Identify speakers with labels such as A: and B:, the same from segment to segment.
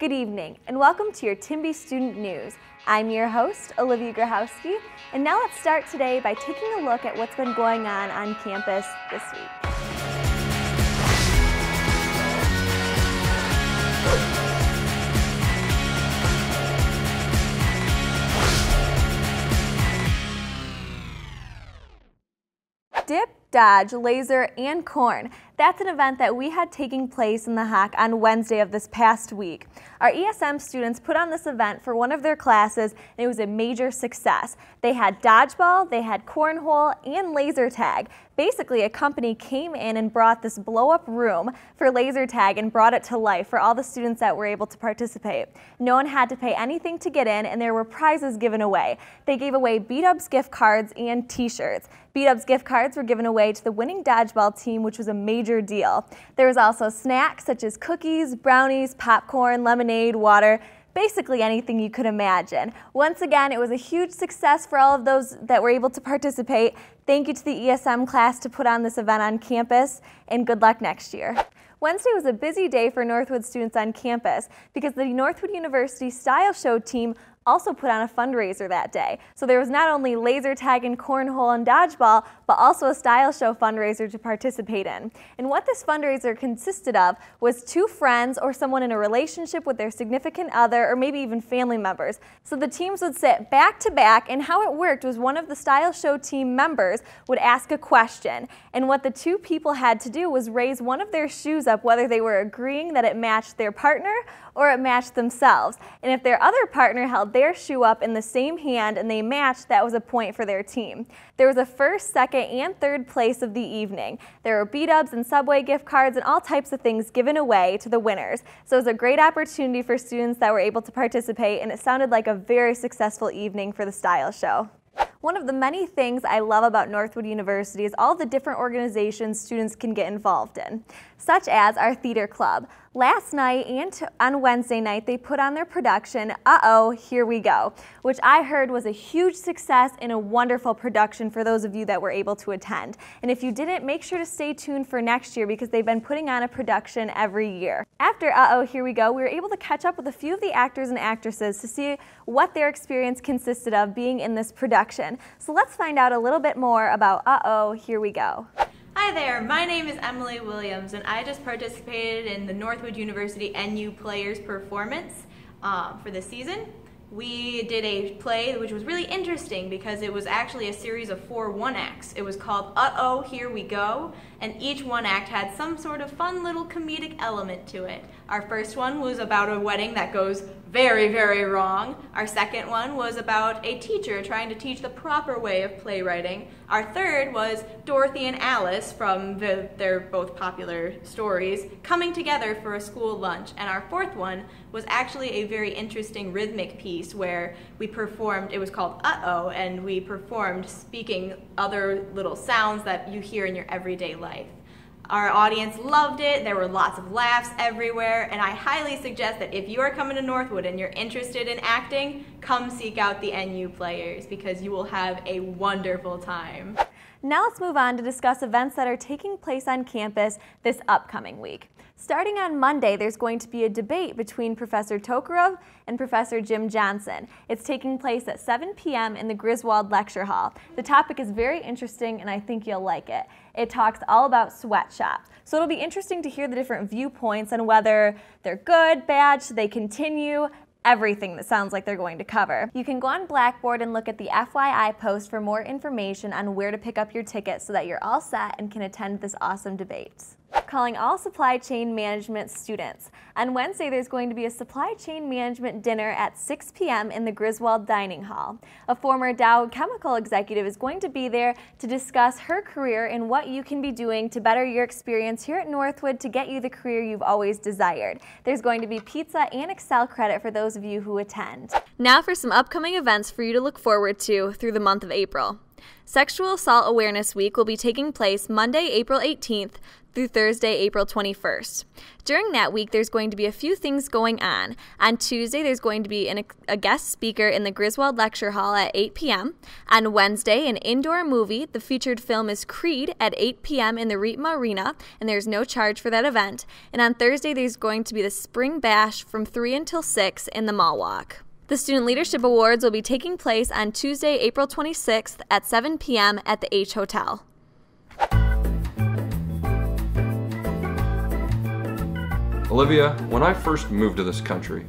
A: Good evening, and welcome to your Timby Student News. I'm your host, Olivia Grahowski, and now let's start today by taking a look at what's been going on campus this week. Dip, dodge, laser, and corn. That's an event that we had taking place in the Hawk on Wednesday of this past week. Our ESM students put on this event for one of their classes, and it was a major success. They had dodgeball, they had cornhole, and laser tag. Basically, a company came in and brought this blow-up room for laser tag and brought it to life for all the students that were able to participate. No one had to pay anything to get in, and there were prizes given away. They gave away B-Dubs gift cards and t-shirts. B-Dubs gift cards were given away to the winning dodgeball team, which was a major deal. There was also snacks such as cookies, brownies, popcorn, lemonade, water, basically anything you could imagine. Once again, it was a huge success for all of those that were able to participate. Thank you to the ESM class to put on this event on campus, and good luck next year. Wednesday was a busy day for Northwood students on campus because the Northwood University Style Show team also put on a fundraiser that day. So there was not only laser tag and cornhole and dodgeball, but also a style show fundraiser to participate in. And what this fundraiser consisted of was two friends or someone in a relationship with their significant other or maybe even family members. So the teams would sit back to back, and how it worked was one of the style show team members would ask a question. And what the two people had to do was raise one of their shoes up, whether they were agreeing that it matched their partner or it matched themselves. And if their other partner held their shoe up in the same hand and they matched, that was a point for their team. There was a first, second, and third place of the evening. There were B-Dubs and Subway gift cards and all types of things given away to the winners. So it was a great opportunity for students that were able to participate, and it sounded like a very successful evening for the style show. One of the many things I love about Northwood University is all the different organizations students can get involved in, such as our theater club. Last night and on Wednesday night, they put on their production, Uh-Oh, Here We Go, which I heard was a huge success and a wonderful production for those of you that were able to attend. And if you didn't, make sure to stay tuned for next year because they've been putting on a production every year. After Uh-Oh, Here We Go, we were able to catch up with a few of the actors and actresses to see what their experience consisted of being in this production. So let's find out a little bit more about Uh-Oh, Here We Go.
B: Hi there, my name is Emily Williams, and I just participated in the Northwood University NU Players performance for this season. We did a play which was really interesting because it was actually a series of 4 one-acts. It was called Uh-Oh, Here We Go, and each one act had some sort of fun little comedic element to it. Our first one was about a wedding that goes very, very wrong. Our second one was about a teacher trying to teach the proper way of playwriting. Our third was Dorothy and Alice from their both popular stories coming together for a school lunch. And our fourth one was actually a very interesting rhythmic piece where we performed, it was called Uh-Oh, and we performed speaking other little sounds that you hear in your everyday life. Our audience loved it, there were lots of laughs everywhere, and I highly suggest that if you are coming to Northwood and you're interested in acting, come seek out the NU Players because you will have a wonderful time.
A: Now let's move on to discuss events that are taking place on campus this upcoming week. Starting on Monday, there's going to be a debate between Professor Tokarov and Professor Jim Johnson. It's taking place at 7 p.m. in the Griswold Lecture Hall. The topic is very interesting, and I think you'll like it. It talks all about sweatshops. So it'll be interesting to hear the different viewpoints on whether they're good, bad, should they continue, everything that sounds like they're going to cover. You can go on Blackboard and look at the FYI post for more information on where to pick up your ticket so that you're all set and can attend this awesome debate. Calling all supply chain management students. On Wednesday, there's going to be a supply chain management dinner at 6 p.m. in the Griswold Dining Hall. A former Dow Chemical executive is going to be there to discuss her career and what you can be doing to better your experience here at Northwood to get you the career you've always desired. There's going to be pizza and Excel credit for those of you who attend. Now for some upcoming events for you to look forward to through the month of April. Sexual Assault Awareness Week will be taking place Monday, April 18th through Thursday, April 21st. During that week, there's going to be a few things going on. On Tuesday, there's going to be a guest speaker in the Griswold Lecture Hall at 8 p.m. On Wednesday, an indoor movie. The featured film is Creed at 8 p.m. in the Rietma Arena, and there's no charge for that event. And on Thursday, there's going to be the Spring Bash from 3 until 6 in the Mall Walk. The Student Leadership Awards will be taking place on Tuesday, April 26th at 7 p.m. at the H Hotel.
C: Olivia, when I first moved to this country,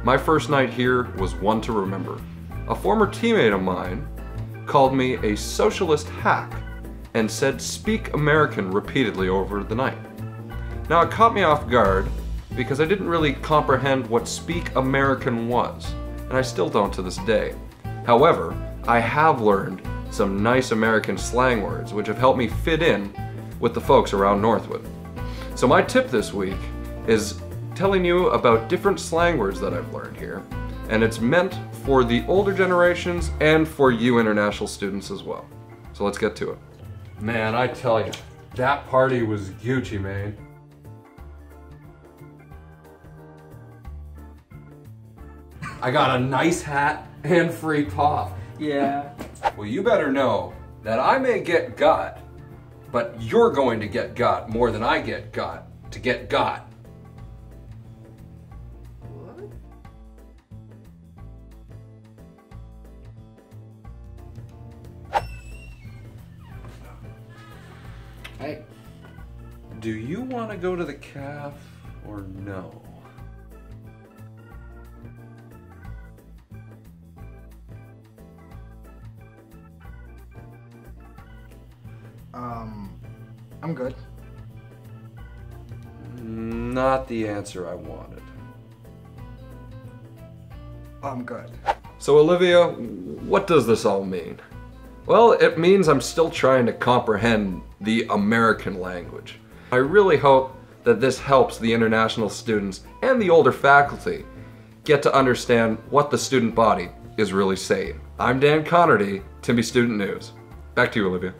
C: my first night here was one to remember. A former teammate of mine called me a socialist hack and said "speak American" repeatedly over the night. Now it caught me off guard because I didn't really comprehend what "speak American" was, and I still don't to this day. However, I have learned some nice American slang words which have helped me fit in with the folks around Northwood. So my tip this week is telling you about different slang words that I've learned here, and it's meant for the older generations and for you international students as well. So let's get to it. Man, I tell you, that party was Gucci, man. I got a nice hat and free pop.
D: Yeah.
C: Well, you better know that I may get got, but you're going to get got more than I get got to get got.
D: What? Hey.
C: Do you want to go to the caf or no?
D: I'm good.
C: Not the answer I wanted.
D: I'm good.
C: So Olivia, what does this all mean? Well, it means I'm still trying to comprehend the American language. I really hope that this helps the international students and the older faculty get to understand what the student body is really saying. I'm Dan Connerty, Timby Student News. Back to you, Olivia.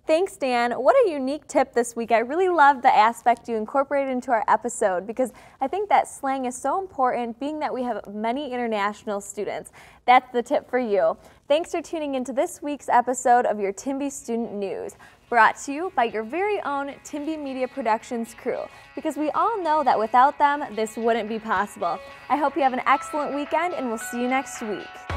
A: Thanks, Dan. What a unique tip this week. I really love the aspect you incorporated into our episode because I think that slang is so important, being that we have many international students. That's the tip for you. Thanks for tuning into this week's episode of your Timby Student News, brought to you by your very own Timby Media Productions crew, because we all know that without them, this wouldn't be possible. I hope you have an excellent weekend, and we'll see you next week.